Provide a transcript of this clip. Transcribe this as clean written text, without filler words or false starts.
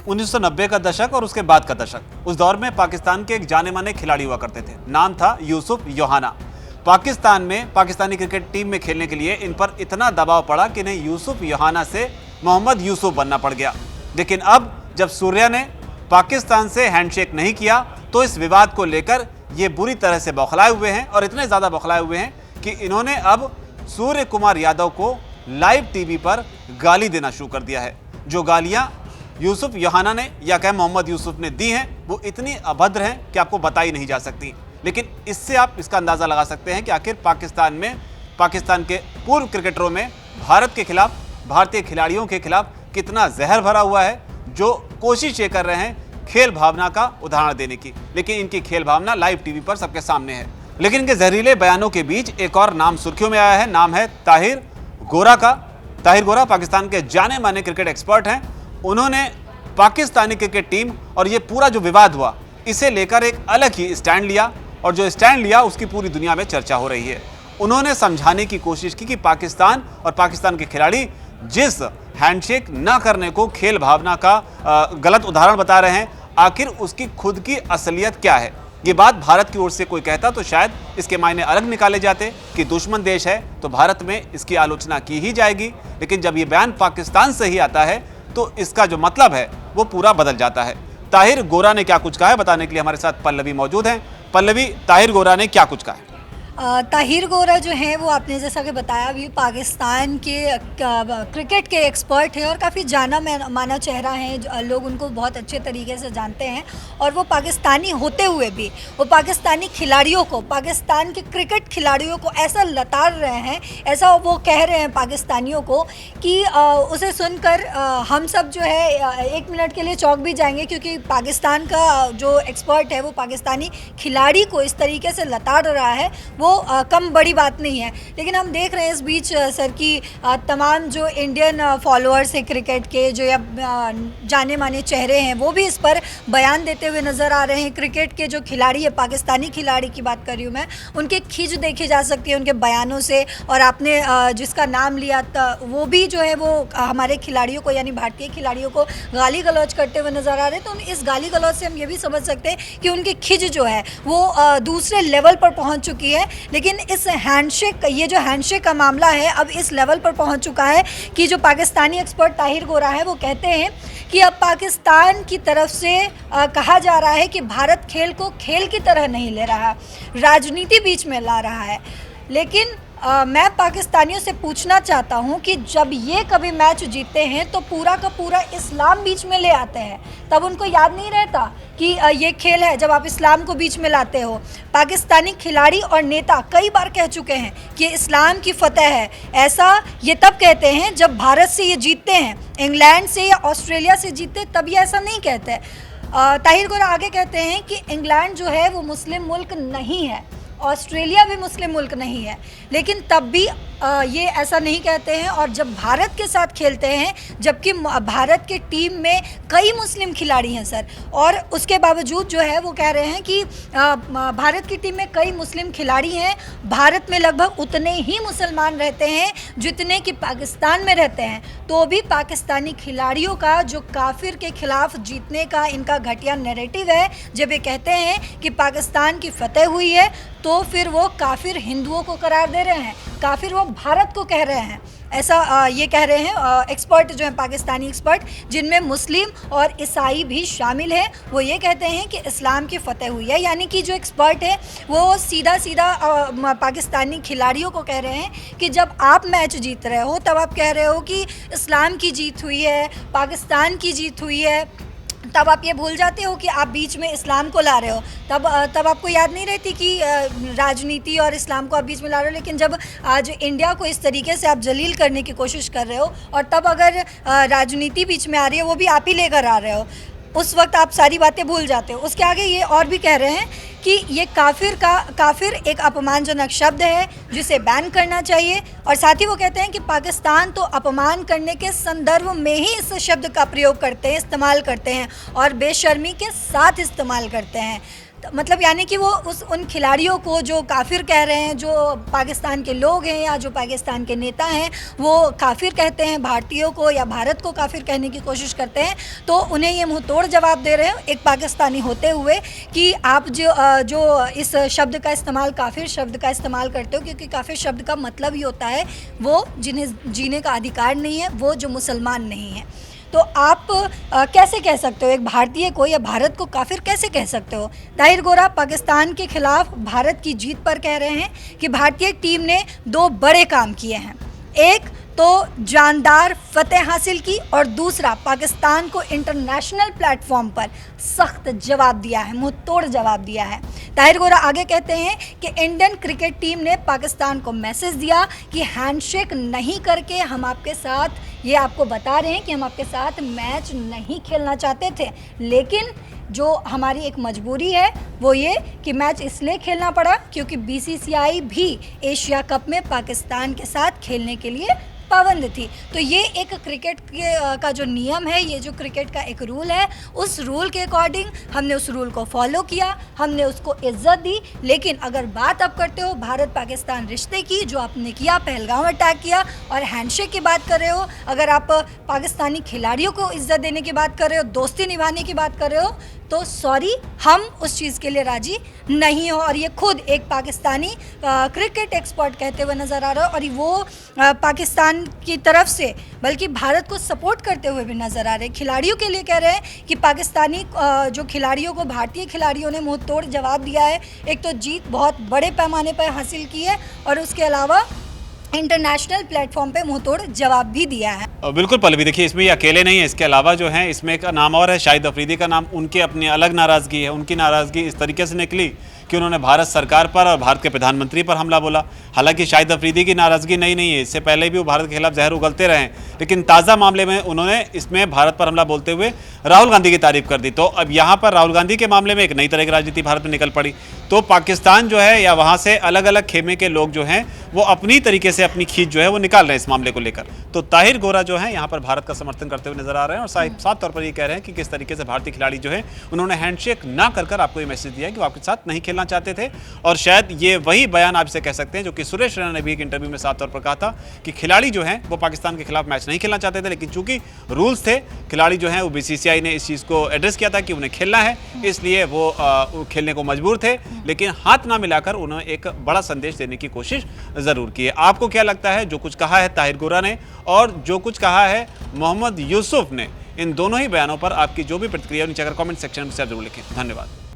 1990 का दशक और उसके बाद का दशक। उस दौर में पाकिस्तान के एक जाने माने खिलाड़ी हुआ करते थे, नाम था यूसुफ योहाना। पाकिस्तान में पाकिस्तानी क्रिकेट टीम में खेलने के लिए इन पर इतना दबाव पड़ा कि इन्हें यूसुफ योहाना से मोहम्मद यूसुफ बनना पड़ गया। लेकिन अब जब सूर्या ने पाकिस्तान से हैंडशेक नहीं किया तो इस विवाद को लेकर ये बुरी तरह से बौखलाए हुए हैं, और इतने ज़्यादा बौखलाए हुए हैं कि इन्होंने अब सूर्य कुमार यादव को लाइव टीवी पर गाली देना शुरू कर दिया है। जो गालियां यूसुफ योहाना ने या कह मोहम्मद यूसुफ ने दी हैं वो इतनी अभद्र हैं कि आपको बताई नहीं जा सकती। लेकिन इससे आप इसका अंदाज़ा लगा सकते हैं कि आखिर पाकिस्तान में, पाकिस्तान के पूर्व क्रिकेटरों में भारत के खिलाफ, भारतीय खिलाड़ियों के खिलाफ कितना जहर भरा हुआ है, जो कोशिश ये कर रहे हैं खेल भावना का उदाहरण देने की। लेकिन इनकी खेल भावना लाइव टीवी पर सबके सामने है। लेकिन इनके जहरीले बयानों के बीच एक और नाम सुर्खियों में आया है। नाम है ताहिर गोरा का। ताहिर गोरा पाकिस्तान के जाने माने क्रिकेट एक्सपर्ट हैं। उन्होंने पाकिस्तानी क्रिकेट टीम और ये पूरा जो विवाद हुआ इसे लेकर एक अलग ही स्टैंड लिया, और जो स्टैंड लिया उसकी पूरी दुनिया में चर्चा हो रही है। उन्होंने समझाने की कोशिश की कि पाकिस्तान और पाकिस्तान के खिलाड़ी जिस हैंडशेक न करने को खेल भावना का गलत उदाहरण बता रहे हैं, आखिर उसकी खुद की असलियत क्या है। ये बात भारत की ओर से कोई कहता तो शायद इसके मायने अलग निकाले जाते कि दुश्मन देश है तो भारत में इसकी आलोचना की ही जाएगी। लेकिन जब ये बयान पाकिस्तान से ही आता है तो इसका जो मतलब है वो पूरा बदल जाता है। ताहिर गोरा ने क्या कुछ कहा है बताने के लिए हमारे साथ पल्लवी मौजूद हैं। पल्लवी, ताहिर गोरा ने क्या कुछ कहा है? ताहिर गोरा जो है वो आपने जैसा कि बताया भी पाकिस्तान के क्रिकेट के एक्सपर्ट हैं और काफ़ी जाना माना चेहरा है। लोग उनको बहुत अच्छे तरीके से जानते हैं, और वो पाकिस्तानी होते हुए भी वो पाकिस्तानी खिलाड़ियों को, पाकिस्तान के क्रिकेट खिलाड़ियों को ऐसा लताड़ रहे हैं, ऐसा वो कह रहे हैं पाकिस्तानियों को कि उसे सुनकर हम सब जो है एक मिनट के लिए चौंक भी जाएंगे, क्योंकि पाकिस्तान का जो एक्सपर्ट है वो पाकिस्तानी खिलाड़ी को इस तरीके से लताड़ रहा है वो कम बड़ी बात नहीं है। लेकिन हम देख रहे हैं इस बीच सर की तमाम जो इंडियन फॉलोअर्स हैं क्रिकेट के, जो या जाने माने चेहरे हैं, वो भी इस पर बयान देते हुए नज़र आ रहे हैं। क्रिकेट के जो खिलाड़ी है, पाकिस्तानी खिलाड़ी की बात कर रही हूँ मैं, उनके खिंच देखी जा सकती है उनके बयानों से। और आपने जिसका नाम लिया वो भी जो है वो हमारे खिलाड़ियों को, यानी भारतीय खिलाड़ियों को गाली गलौज करते हुए नज़र आ रहे हैं। तो इस गाली गलौज से हम ये भी समझ सकते हैं कि उनकी खिंच जो है वो दूसरे लेवल पर पहुँच चुकी है। लेकिन इस हैंडशेक, ये जो हैंडशेक का मामला है अब इस लेवल पर पहुंच चुका है कि जो पाकिस्तानी एक्सपर्ट ताहिर गोरा है वो कहते हैं कि अब पाकिस्तान की तरफ से कहा जा रहा है कि भारत खेल को खेल की तरह नहीं ले रहा, राजनीति बीच में ला रहा है। लेकिन मैं पाकिस्तानियों से पूछना चाहता हूं कि जब ये कभी मैच जीतते हैं तो पूरा का पूरा इस्लाम बीच में ले आते हैं, तब उनको याद नहीं रहता कि ये खेल है जब आप इस्लाम को बीच में लाते हो। पाकिस्तानी खिलाड़ी और नेता कई बार कह चुके हैं कि इस्लाम की फतह है। ऐसा ये तब कहते हैं जब भारत से ये जीतते हैं, इंग्लैंड से या ऑस्ट्रेलिया से जीतते तब ये ऐसा नहीं कहते। ताहिर गोरा आगे कहते हैं कि इंग्लैंड जो है वो मुस्लिम मुल्क नहीं है, ऑस्ट्रेलिया भी मुस्लिम मुल्क नहीं है, लेकिन तब भी ये ऐसा नहीं कहते हैं। और जब भारत के साथ खेलते हैं, जबकि भारत के टीम में कई मुस्लिम खिलाड़ी हैं सर, और उसके बावजूद जो है वो कह रहे हैं कि भारत की टीम में कई मुस्लिम खिलाड़ी हैं, भारत में लगभग उतने ही मुसलमान रहते हैं जितने कि पाकिस्तान में रहते हैं। तो भी पाकिस्तानी खिलाड़ियों का जो काफिर के खिलाफ जीतने का इनका घटिया नैरेटिव है, जब ये कहते हैं कि पाकिस्तान की फतह हुई है तो फिर वो काफिर हिंदुओं को करार दे रहे हैं, काफिर वो भारत को कह रहे हैं। ऐसा ये कह रहे हैं एक्सपर्ट जो हैं, पाकिस्तानी एक्सपर्ट, जिनमें मुस्लिम और ईसाई भी शामिल हैं। वो ये कहते हैं कि इस्लाम की फतह हुई है, यानी कि जो एक्सपर्ट है वो सीधा सीधा पाकिस्तानी खिलाड़ियों को कह रहे हैं कि जब आप मैच जीत रहे हो तब आप कह रहे हो कि इस्लाम की जीत हुई है, पाकिस्तान की जीत हुई है, तब आप ये भूल जाते हो कि आप बीच में इस्लाम को ला रहे हो। तब आपको याद नहीं रहती कि राजनीति और इस्लाम को आप बीच में ला रहे हो। लेकिन जब आज इंडिया को इस तरीके से आप जलील करने की कोशिश कर रहे हो और तब अगर राजनीति बीच में आ रही है, वो भी आप ही लेकर आ रहे हो, उस वक्त आप सारी बातें भूल जाते हो। उसके आगे ये और भी कह रहे हैं कि ये काफिर एक अपमानजनक शब्द है जिसे बैन करना चाहिए। और साथ ही वो कहते हैं कि पाकिस्तान तो अपमान करने के संदर्भ में ही इस शब्द का प्रयोग करते हैं, इस्तेमाल करते हैं और बेशर्मी के साथ इस्तेमाल करते हैं। मतलब यानी कि वो उन खिलाड़ियों को जो काफिर कह रहे हैं, जो पाकिस्तान के लोग हैं या जो पाकिस्तान के नेता हैं वो काफिर कहते हैं भारतीयों को या भारत को काफिर कहने की कोशिश करते हैं, तो उन्हें ये मुंह तोड़ जवाब दे रहे हैं एक पाकिस्तानी होते हुए कि आप जो इस शब्द का इस्तेमाल, काफिर शब्द का इस्तेमाल करते हो, क्योंकि काफिर शब्द का मतलब ही होता है वो जिन्हें जीने का अधिकार नहीं है, वो जो मुसलमान नहीं है। तो आप कैसे कह सकते हो एक भारतीय को या भारत को काफिर कैसे कह सकते हो? ताहिर गोरा पाकिस्तान के खिलाफ भारत की जीत पर कह रहे हैं कि भारतीय टीम ने 2 बड़े काम किए हैं। एक तो जानदार फतेह हासिल की और दूसरा पाकिस्तान को इंटरनेशनल प्लेटफॉर्म पर सख्त जवाब दिया है, मुंह तोड़ जवाब दिया है। ताहिर गोरा आगे कहते हैं कि इंडियन क्रिकेट टीम ने पाकिस्तान को मैसेज दिया कि हैंडशेक नहीं करके हम आपके साथ, ये आपको बता रहे हैं कि हम आपके साथ मैच नहीं खेलना चाहते थे, लेकिन जो हमारी एक मजबूरी है वो ये कि मैच इसलिए खेलना पड़ा क्योंकि बीसीसीआई भी एशिया कप में पाकिस्तान के साथ खेलने के लिए पाबंद थी। तो ये एक क्रिकेट का जो नियम है, ये जो क्रिकेट का एक रूल है, उस रूल के अकॉर्डिंग हमने उस रूल को फॉलो किया, हमने उसको इज्जत दी। लेकिन अगर बात आप करते हो भारत पाकिस्तान रिश्ते की, जो आपने किया, पहलगाम अटैक किया और हैंडशेक की बात कर रहे हो, अगर आप पाकिस्तानी खिलाड़ियों को इज्जत देने की बात कर रहे हो, दोस्ती निभाने की बात कर रहे हो, तो सॉरी, हम उस चीज़ के लिए राजी नहीं हो। और ये खुद एक पाकिस्तानी क्रिकेट एक्सपर्ट कहते हुए नज़र आ रहा है, और वो पाकिस्तान की तरफ से बल्कि भारत को सपोर्ट करते हुए भी नज़र आ रहे हैं। खिलाड़ियों के लिए कह रहे हैं कि पाकिस्तानी जो खिलाड़ियों को भारतीय खिलाड़ियों ने मुंह तोड़ जवाब दिया है। एक तो जीत बहुत बड़े पैमाने पर हासिल की है और उसके अलावा इंटरनेशनल प्लेटफॉर्म पे मुंहतोड़ जवाब भी दिया है। बिल्कुल पल्लवी, देखिए इसमें ये अकेले नहीं है, इसके अलावा जो है इसमें एक नाम और है, शाहिद अफरीदी का नाम। उनके अपनी अलग नाराज़गी है। उनकी नाराज़गी इस तरीके से निकली कि उन्होंने भारत सरकार पर और भारत के प्रधानमंत्री पर हमला बोला। हालांकि शाहिद अफरीदी की नाराज़गी नई नहीं है, इससे पहले भी वो भारत के खिलाफ जहर उगलते रहे हैं, लेकिन ताज़ा मामले में उन्होंने इसमें भारत पर हमला बोलते हुए राहुल गांधी की तारीफ कर दी। तो अब यहाँ पर राहुल गांधी के मामले में एक नई तरह की राजनीति भारत में निकल पड़ी। तो पाकिस्तान जो है या वहाँ से अलग अलग खेमे के लोग जो हैं वो अपनी तरीके से अपनी खींच जो है वो निकाल रहे हैं इस मामले को लेकर। तो ताहिर गोरा जो है यहाँ पर भारत का समर्थन करते हुए नजर आ रहे हैं और साफ तौर पर ये कह रहे हैं कि किस तरीके से भारतीय खिलाड़ी जो है उन्होंने हैंडशेक ना कर आपको ये मैसेज दिया कि वो आपके साथ नहीं खेलना चाहते थे। और शायद ये वही बयान आप इसे कह सकते हैं जो कि सुरेश रैना ने भी एक इंटरव्यू में साफ तौर पर कहा था कि खिलाड़ी जो हैं वो पाकिस्तान के खिलाफ मैच नहीं खेलना चाहते थे, लेकिन चूंकि रूल्स थे, खिलाड़ी जो हैं वो बीसीसीआई ने इस चीज़ को एड्रेस किया था कि उन्हें खेलना है, इसलिए वो खेलने को मजबूर थे, लेकिन हाथ ना मिलाकर उन्होंने एक बड़ा संदेश देने की कोशिश जरूर की है। आपको क्या लगता है जो कुछ कहा है ताहिर गोरा ने और जो कुछ कहा है मोहम्मद यूसुफ ने, इन दोनों ही बयानों पर आपकी जो भी प्रतिक्रिया नीचे अगर कमेंट सेक्शन में जरूर लिखें। धन्यवाद।